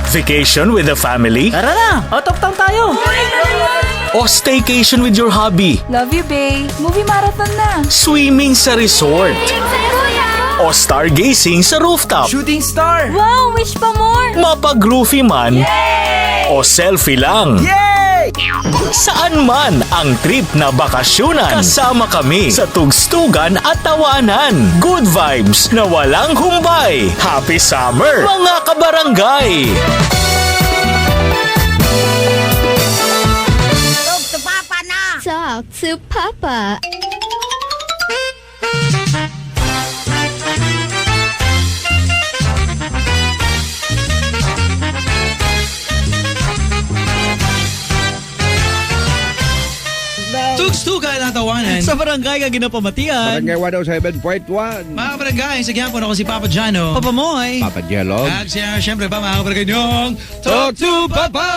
Vacation with the family? Tara na! Otop-tang tayo! O staycation with your hobby? Love you, babe. Movie marathon na. Swimming sa resort? O stargazing sa rooftop? Shooting star! Wow, wish pa more. Mapag-roofie man? O selfie lang? Yay! Saan man ang trip na bakasyonan, kasama kami sa tugstugan at tawanan. Good vibes na walang humbay. Happy summer, mga kabarangay! Talk to Papa. Tugstugan ang tawanan. Sa barangay ka ginapamatian. Barangay 107.1. Mga barangay, sa Quiapo ako si Papa Jano. Papa Moy. Papa Jello. At siyempre pa mga barangay niyong Talk to Papa!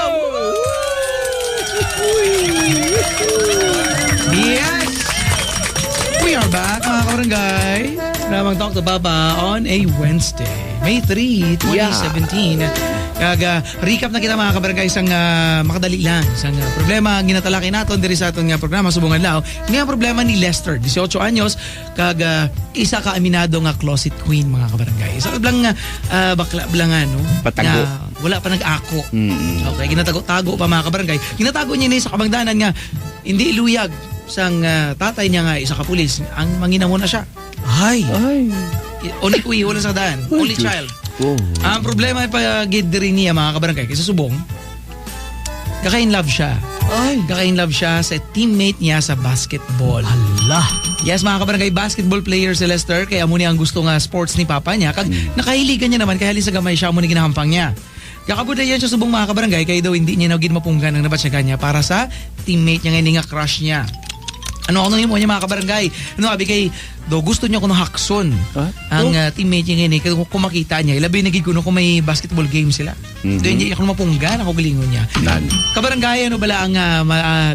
Yes! We are back mga kabarangay. Namang Talk to Papa on a Wednesday, May 3, 2017. Recap na kita mga kabarangay isang makadali lang. Isang problema ginatalakay natin diri sa atong programa Subungan Lao. Nga problema ni Lester, 18 anyos, isa ka aminado nga closet queen mga kabarangay. Isa lang bakla blangan no. Patago. Wala pa nag-ako. Mm-hmm. Okay, ginatago pa mga kabarangay. Ginatago niya ni sa kabangdanan nga hindi iluyag sang tatay niya nga isa ka pulis. Ang manginamo na siya. Ay. Only kuy, wala sa daan. Only child. Oh. Ang problema ay pag-gid rin niya mga kabarangay kasi subong, kaka-in-love siya. Ay. Kaka-in-love siya sa teammate niya sa basketball. Hala. Yes, mga kabarangay, basketball player si Lester, kaya mo niya ang gusto nga sports ni papa niya. Kag nakahiligan niya naman, kaya halin sa gamay siya mo ni ginahampang niya. Kakabuda yan siya subong mga kabarangay, kaya daw hindi niya naging mapunggan ang nabat siya kanya para sa teammate niya nga crush niya. Ano mo niya mga kabarangay? Ano sabi kay do gusto niya kuno hakson ang teammate niya ngayon kung makita niya ilabi nagig kuno kung may basketball game sila. Do hindi ako mapunggan ako galingon niya. Kabarangay ano bala ang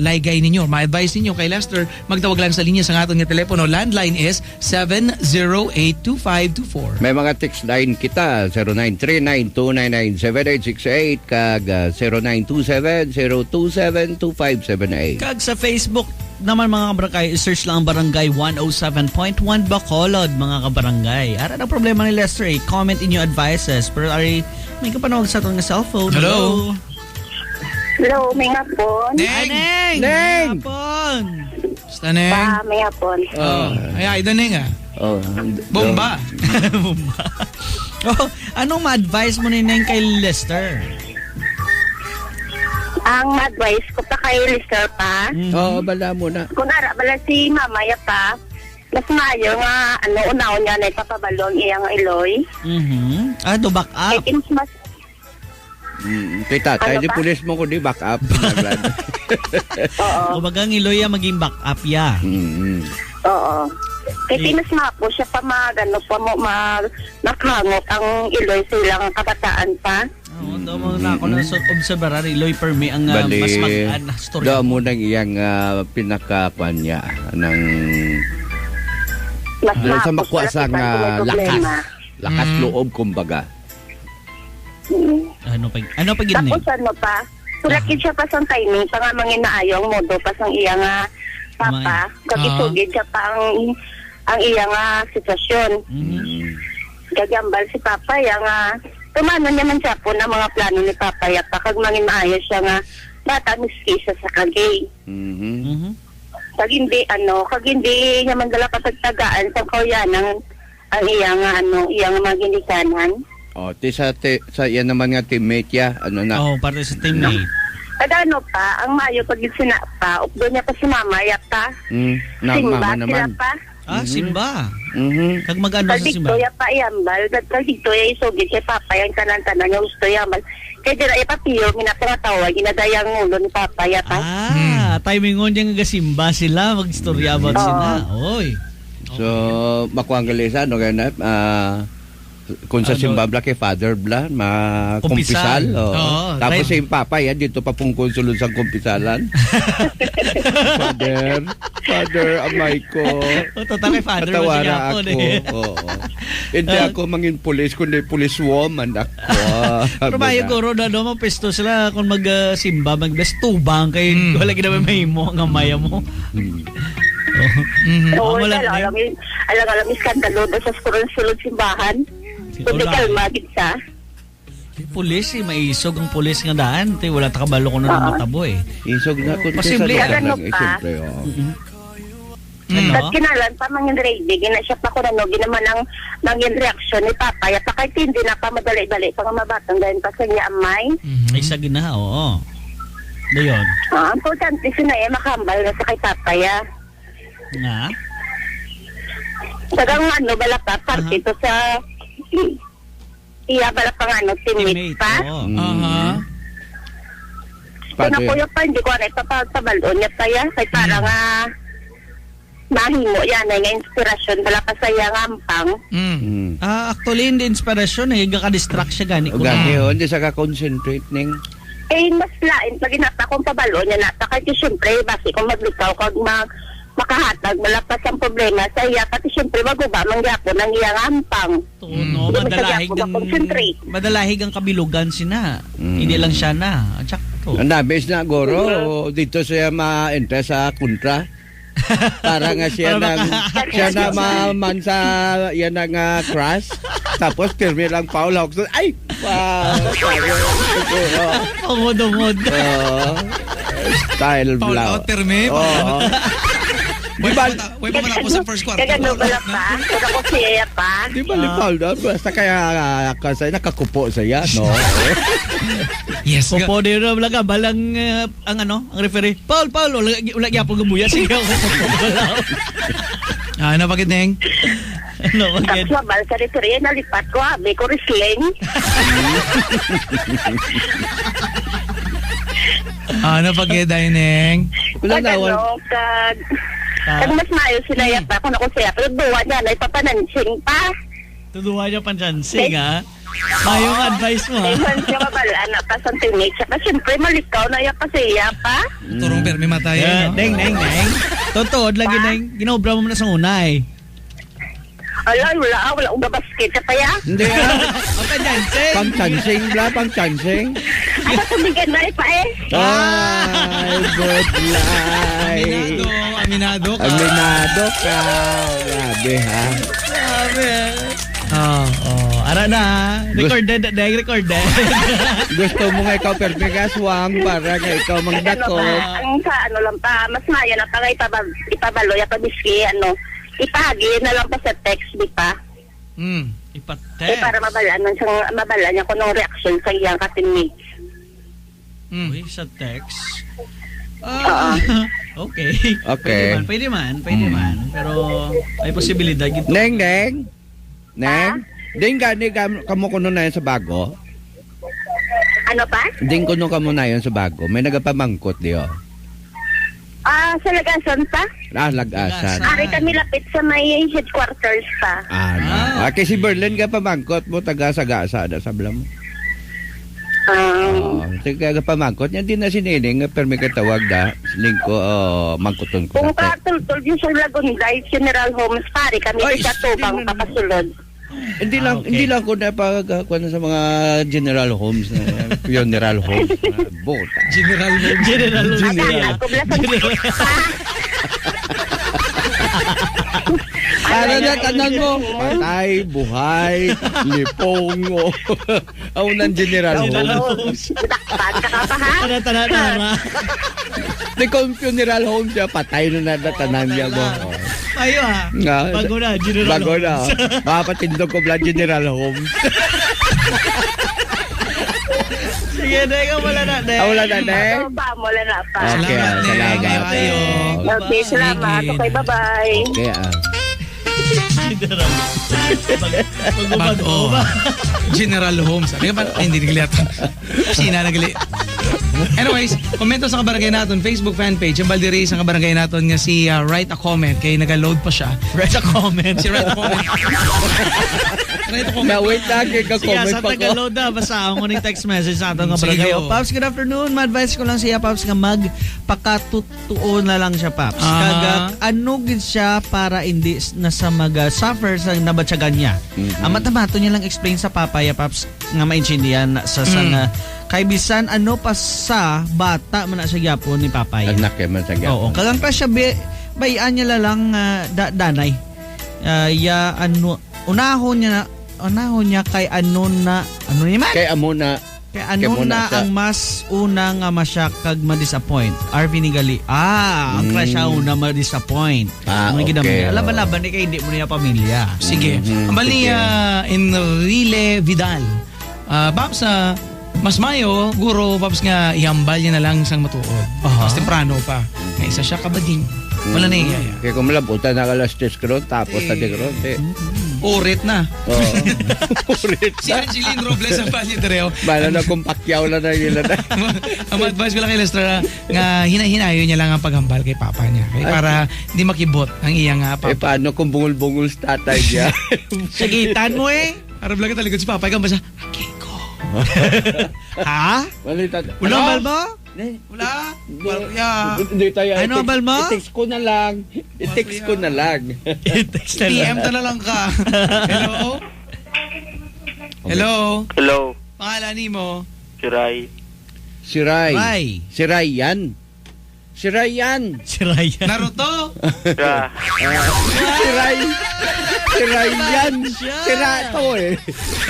laygay ninyo? Ma-advise ninyo kay Lester magtawag lang sa linya sa aton nga telepono. Landline is 7082524. May mga text line kita 0939-299-7868 kag 0927-027-2578. Kag sa Facebook naman mga kabarangay, search lang ang Barangay 107.1 Bacolod mga kabarangay. Ara ang problema ni Lester comment in your advices. Pero may kapanawag sa itong cellphone. Hello? Hello, may hapon. Neng! Neng! Hapon! Basta Neng? May hapon. Ay, ito Neng Oh, Bomba! Anong ma-advise mo ni Neng kay Lester? Ang advice ko pa kay Lester pa, Oo, bala mo na. kung ara bala si mamaya pa, mas maayo nga, unaw niya na ipapabalong iyang iloy. Do back up. Kaya mas, Kay tatay, Ano di ba? pulis mo ko di back up. oo, Kumbaga ang Iloy maging back up ya. oo. Kasi mas mapo siya pa makangok ang iloy silang kabataan pa. Oo, daw mo na ako na obserbaran Iloy per me ang Bali, mas mag-an na story. daw mo nang iyang pinakakuan niya ng Mas sa mapo makuha sila sa kung may lakas. problema. Lakas loob, kumbaga. Ano pa gini? Tapos ano pa, sulakit siya pa sa timing, pa nga manginaayong modo pa sang iya nga papa, kagisugid siya pa ang iya nga sitwasyon. Gagambal si papa, ya nga, tumano naman siya po na mga plano ni papa, ya pa, kag mangin maayos siya nga, bata miski siya sa kagay. Kag hindi niya man dala patagtagaan sa kauyan ang iya nga, iya nga maginikanan. O, sa yan naman nga teammate ya, ano na. Oh, para sa teammate. At ano pa, ang maayo pag sina pa, updo niya pa si mama, yata. Simba Mama sila naman. pa. Simba. Mhm. Kag mag-ano sa Kag simba. dito ya pa iyambal, kag dito ya isugid kay papa, yung tanan-tanan niya gusto yambal. Kaya dira ya papiyo, minapangatawa, ginadayang ulo ni papa, yata. Timing on yung simba sila, mag-storya about sila. Oy. So, makuha ang galisa, no, ganap, Kung sa Ano? Simbabla kay Father Bla, Kumpisal. kumpisal. Oo. Oo, Tapos right. yung Papa, yan, dito pa pong konsulon sa kumpisalan. Father, amay ko. O, total kay father mo Patawara siya ako. ako. Oo. Hindi ako mangin pulis, kundi police woman ako. Pero mayo guro na mo pesto sila kung mag-simba, mag-bestubang kay wala ginawin may mo ang maya mo. Oo, Wala alam mo, iskandalo doon sa sulod simbahan. Kundi Wala. kalma, sa. Pulis, maisog ang pulis nga daan. Tay, wala takabalo ko na ng matabo eh. Isog na kung Posible, ano pa? Siyempre, oo. Ano? At kinalan pa mangin ready, gina siya pa ko na no, ginaman ang mangin reaksyon ni Papa. Ya pa kahit hindi na pa madali-dali, pang mabatang dahil pa sa niya amay. Ay sa gina, oo. Dayon. Ang importante siya na makambal na sa kay Papa ya. Nga? Sagang bala pa, parte to sa iya bala pa teammate pa. Oo. Aha. Kung ako yung pa, hindi ko na ipapagpabalon niya pa ya. Kaya para nga mahimo yan, nga inspirasyon bala pa sa iya ngampang. Actually, hindi inspirasyon eh. Gaka-distract siya gani ko. O gani, hindi sa ka-concentrate ning. Eh, mas lain, pag inata kong pabalon niya nata, kaya siyempre, basi kung maglikaw, kag makahatag, malapas ang problema sa iya, pati siyempre, maguba, mangyapon ang iya ngampang. No, madalahig ang kabilugan sina. Hindi lang siya na. Tsak to. Ang dabis na, Goro. Dito siya ma-enter sa kontra. Para nga siya na maman sa yan ang crush. Tapos pirmi lang Paul Hawks. Ay! Ungod-ungod. Style Paul blow. out, perme. Oo. Di ba mo sa first quarter? Kaya bala pa, kung ako siya pa. Di ba ni Paul doon? Basta kaya kasi nakakupo siya, no? Yes. Popo din na wala ka. Balang ang referee. Paul, wala gyapon gabuya. Sige ako. Ano bakit neng? Ano, again? Tapos mabal sa referee, nalipat ko, abi ko wrestling. Ano bakit neng? Wala na, Kag mas mayo sila yata, kung ako siya, pero buwa niya, na ipapanansing pa. Tuduwa niya panchansing, ha? Mayong advice mo, ha? Ayun siya mabalaan na pa sa teammate siya. Siyempre, malikaw na yan pa siya pa. Turong perme matay. Yeah, Neng. Totoo, lagi neng. Ginobra mo na sa unay. Ala, wala akong babasket sa paya. Hindi nga. Ang panchansing. Pang-chancing bla, pang-chancing. Asa tumigan na pa eh. Ay, good life. Aminado ka. Aminado ka. Grabe, ha? Sabi, ara na, ha? Recorded. Gusto mo nga ikaw permigaswang para nga ikaw magdako. Ang sa lang pa, mas maya na pa nga ipabalo, biski, ipahagi na lang pa sa text, di pa? Ipatek. Para mabalaan niya kung anong reaction sa iyang ka-teammate. Uy, sa text. Okay. Okay. Pwede man. Pero may posibilidad. Neng. Ding gani kamo kuno na yan sa bago. Ano pa? Ding kuno kamo na yan sa bago. May nagapamangkot diyo. Sa Lagasan pa? Lagasan. Ari kami lapit sa may headquarters pa. Kasi si Berlin ka pamangkot mo taga-sagasa na sabla mo. Sige pamangkot niya din na siniling pero may katawag da lingko mangkuton ko. Kung katultol yung sa Lagunday General Homes pare kami sa tubang papasulod. Hindi lang ko na pagkakuha na sa mga general homes na funeral homes na bota. General. Para na tanan mo, patay, buhay, lipongo. Ang unang general homes. Dakpan ka pa ha? Tara. Di kung funeral homes siya, patay na natatanan niya mo. Ayo, ha? Bago na, general. Bago na. Makapatindog ko bla general homes. Sige, Neng, wala na, Neng. Wala na, Neng? Wala na pa. Okay, salamat. Okay, salamat. Okay, bye-bye. Okay, General. Magbabago ba? General Holmes. Hindi nagliyatan. Sina nagali. Anyways, komento sa kabarangay natin, Facebook fan page, ang Balderay sa kabarangay natin nga si Write a Comment, kaya nag-load pa siya. Write a comment. Si Write a Comment. Na-wait na, Sige, kaya-comment sa pa ko. Tagalog na, basahan ko ng text message sa ato nga Sige, barangay. oh. Paps, good afternoon. Ma-advise ko lang siya, Paps, nga magpakatutuo na lang siya, Paps. Aha. Kagak, ano gid siya para hindi na sa mag-suffer sa nabatsagan niya. Ang matamato niya lang explain sa papaya, Paps, nga maintindihan sa nga kay bisan ano pa sa bata man na siya gyapon ni papaya. Anak man sa Oo, kagang pa siya bayan niya lang danay. Ya ano unahon niya kay ano ni man? Kaya amo na, Kay ano kay na muna siya. ang mas una nga masya kag ma-disappoint. Arvin Nigali. Ang crush siya una ma-disappoint. Okay. Laban-laban ni kay hindi mo niya pamilya. Sige. Mhm, Ang bali, sige. Enrile Vidal. Paps, mas mayo, guro, Paps nga, ihambal niya na lang sang matuod. Mas temprano pa. Kaya isa siya kabading. Wala na iyaya. Kaya kung malabutan na kalas test ko ron, tapos na di ko ron. Urit na. Oo. Ulit Si na. Angeline Robles ang bali Tereo. Bala na kung pakyaw na nila na. Ang advice ko lang kay Lester nga hinayo niya lang ang paghambal kay papa niya. Kaya para hindi makibot ang iyang papa. Paano kung bungul-bungul sa tatay niya? Sagitan mo Arab lang talaga si papa. Ikaw ba siya? Okay ko. Ha? Malita. Wala bal mo? Wala. Kuya. Hindi tayo. Ano bal mo? I-text ko na lang. I-text ko na lang. Text na PM ta na lang ka. Hello? Hello? Hello, Pangalan ni mo? si Rai. Si Ray. Ray. Si Ray yan. Si Ray yan. Si Ryan. Naruto? Ra. Si Ray. Si Ray yan. Si Rato eh.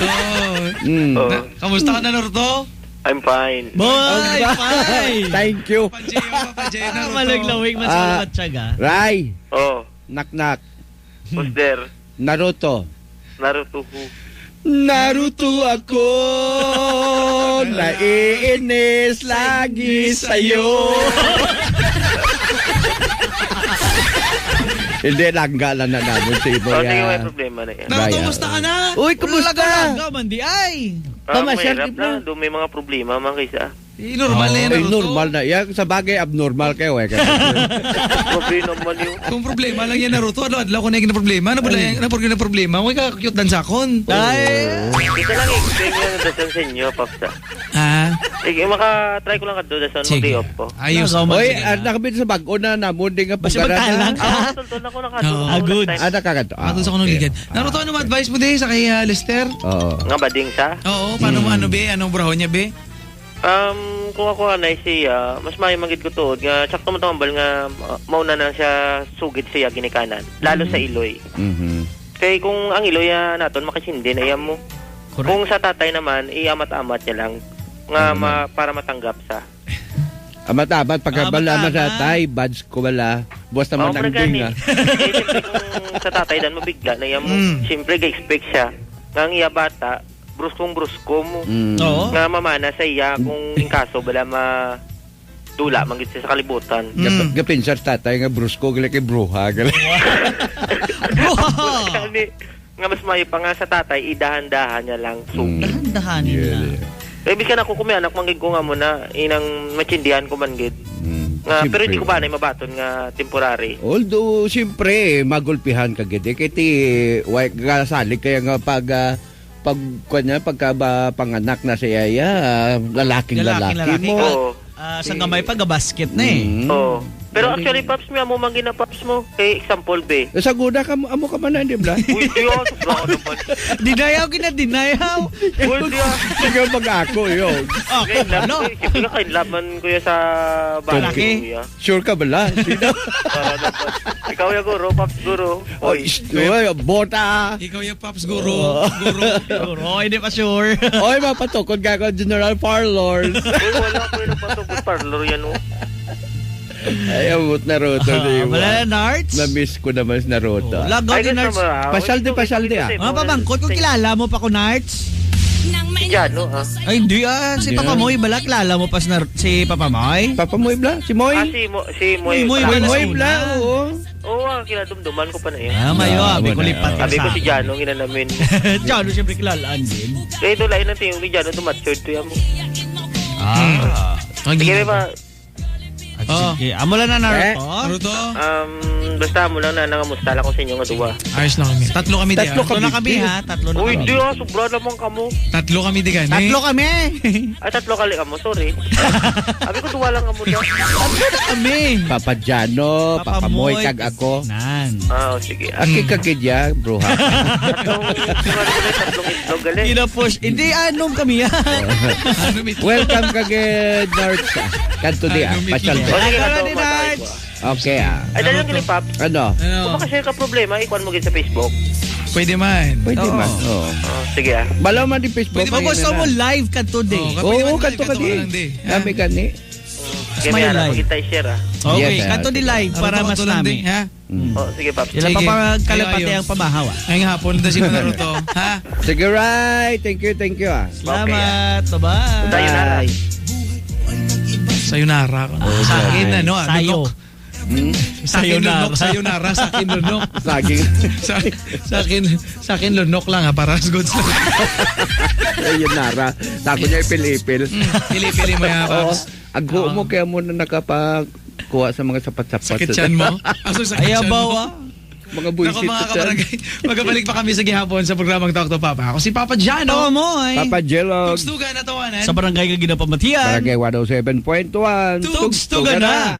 Oh. Oh, Kamusta ka na Naruto? I'm fine. Boy, fine. Thank you. Panjeo Naruto. Malaglawig mas Ah. malabat siya ga. Ray. Oh, Knock-knock. who's there? Naruto. Naruto who? Naruto ako, naiinis lagi sa'yo. Hindi, langgalan na namin si Ibo Oh, sige, may yan. problema na yan. Naruto, Raya. kumusta ka na? Uy, kumusta? Laga, mandi ay. Pamasyal Mahirap din na. na. Doon may mga problema man kaysa. Normal na yan, Ay, Naruto. normal na. Yan, sa bagay, abnormal kayo eh. Problema naman yung... Kung problema lang yan, Naruto, adlaw ko na yung problema. Ano ba lang yung problema? Huwag ka cute dan sakon. Ay. Ito lang explain nyo na dasan sa inyo, Papsa. Ah, Maka-try ko lang ka doon dasan sige. mag-day off ko. Ayos. Oy, nakabit sa bago na namon din nga Basta magtalang ka. Tultol ako na ka Oo. doon. Ah, good. Nakaganto. Ato sa kunong ligid. Naruto, ano advice mo din sa kay Lester? Oo. Nga bading sa? Oo, paano mo ano be? Anong brahon niya be? Kung ako anay siya, mas may magid ko tuod nga sakto mo tambal nga mauna na siya sugid siya ginikanan. Lalo sa Iloy. Mhm. Kay kung ang Iloy naton makasindi na iyam mo. Correct. Kung sa tatay naman, iamat-amat niya lang nga para matanggap sa. Amat-amat, pagkabala Amat-amat. sa tay, buds ko wala. Buwas naman ang ding nga. Siyempre kung sa tatay dan mabigla na iyam mo. Siyempre ga-expect siya. Nga ang iya bata, bruskong-brusko mo. Mm. Oo. Nga mamana sa iya kung in kaso bala dula manggit siya sa kalibutan. Gapin sa tatay nga brusko, gali kay bruha. Gali. Kani, nga mas mayo pa nga sa tatay, idahan-dahan niya lang. So, Dahan-dahanin na. ibig ka na kung kumianak, manggid ko nga muna, inang matsindihan ko manggid. Nga, pero hindi ko ba na mabaton nga temporary. Although, siyempre, magulpihan ka gede. Kaya ti, kasalig kaya nga pagka ba panganak na si Yaya, lalaking lalaki mo. Oo. Sa gamay pa, basket na eh. Mm. Oo. Pero actually, Paps, may amo manggid na Paps mo. Kay example, be. Sa guda ka, amo ka man na, di ba? Uy, di ako. Sobra ka naman. Dinayaw kinadinayaw. Uy, di ako. Sige, mag-ako yun. Ngayon lang, siyempre ka kainlaban kuya sa bahay Laki. kuya. Sure ka bala? Sino? Para naman. Ikaw ya guro, Paps guro. Oy, bota! Ikaw yung Pops Guro. Guro. Siguro, hindi pa sure. Oy, mapatukod ka ako, General Parlors. Uy, wala ko yung patugod parlor yan, oh. Ay, amot Naruto. di ba? Wala na, Nards. Na-miss ko naman si Naruto. Lagaw din, Nards. Pasyalde, ah. Mga pabangkot, kung kilala mo pa ko, Nards. Si Jano, ha? Ay, hindi si Hindi. Papa Moy, bala, kilala mo pa si Papa Moy? Papa Moy Bla? Si Moy? Si Moy. Moy, Moy Bala Moy sa Bla, una. oo. Oo, kinadumduman ko pa na yan. Mayo, abi ko wala. lipat ka Sabi ko sa si Jano, ginanamin. Jano, siyempre kilalaan din. Kaya ito lain ng tingin ni Jano, tumatured to yan mo. Ah. Sige, ba? Sige, amo lang na Naruto. Naruto. Basta mo lang na nangamusta lang ko sa inyo nga duwa. Ayos lang kami. Tatlo kami di. Tatlo Tatlo na kami ha, tatlo na Uy, kami. di sobra naman kamo. Tatlo kami di gani. Tatlo kami. Ay, tatlo kali kamo, sorry. Sabi ko duwa lang kamo daw. Tatlo na kami. Papa Jano, Papa Moy, kag ako. Nan. Sige. Aki kakidya, bro ha. Tatlong itlog gali. Kina-push. Hindi, anom kami ha. Ano may Welcome kagid North. Kanto di pasyal O ko. sige na Ano to, ni matay Nard? ko. Okay Ay, dahil yung Pop. Ano? Kung Ano? makashare ka problema, ikuan mo gid sa Facebook. Pwede man. Pwede Oo. man. Oo. Sige Balaw man di Facebook. Pwede ba Kung gusto mo live ka today. Oo, Pwede Oo, man kanto live, kanto ka ka lang, di. di. Kami kani. Sige, Smile may ara, live. magintay share Okay, Yes, kanto di live para mas nami. Ha? Sige, Pop. Sila pa Sige. kalapate Ayaw. ang pamahawa. Ngayong hapon na si Naruto. Ha? Sige, right. Thank you. Salamat. Bye-bye. Tayo na lang. Sayonara. Sa akin, ano, Sayo. lunok. Sa akin, lunok. Sayonara. Sa akin, lunok. Saging. Sa akin, lunok lang ha. Para as goods lang. Ayun nara. Tako niya ipil-ipil. Pili-pili mo yan, Oo. Paps. Agho mo kaya mo na nakapagkuha sa mga sapat-sapat. Sakit chan mo. Aso sakit Ayaw chan ba mo. wa? Mga Nako buisit mga kabarangay, magabalik pa kami sa gihapon sa programang Talk to Papa. Ako si Papa Ito Jano. mo ay. Papa Jelog. Tugstugan na tawanan. Sa barangay ka ginapamatiyan. Barangay 107.1. Tugstugan na.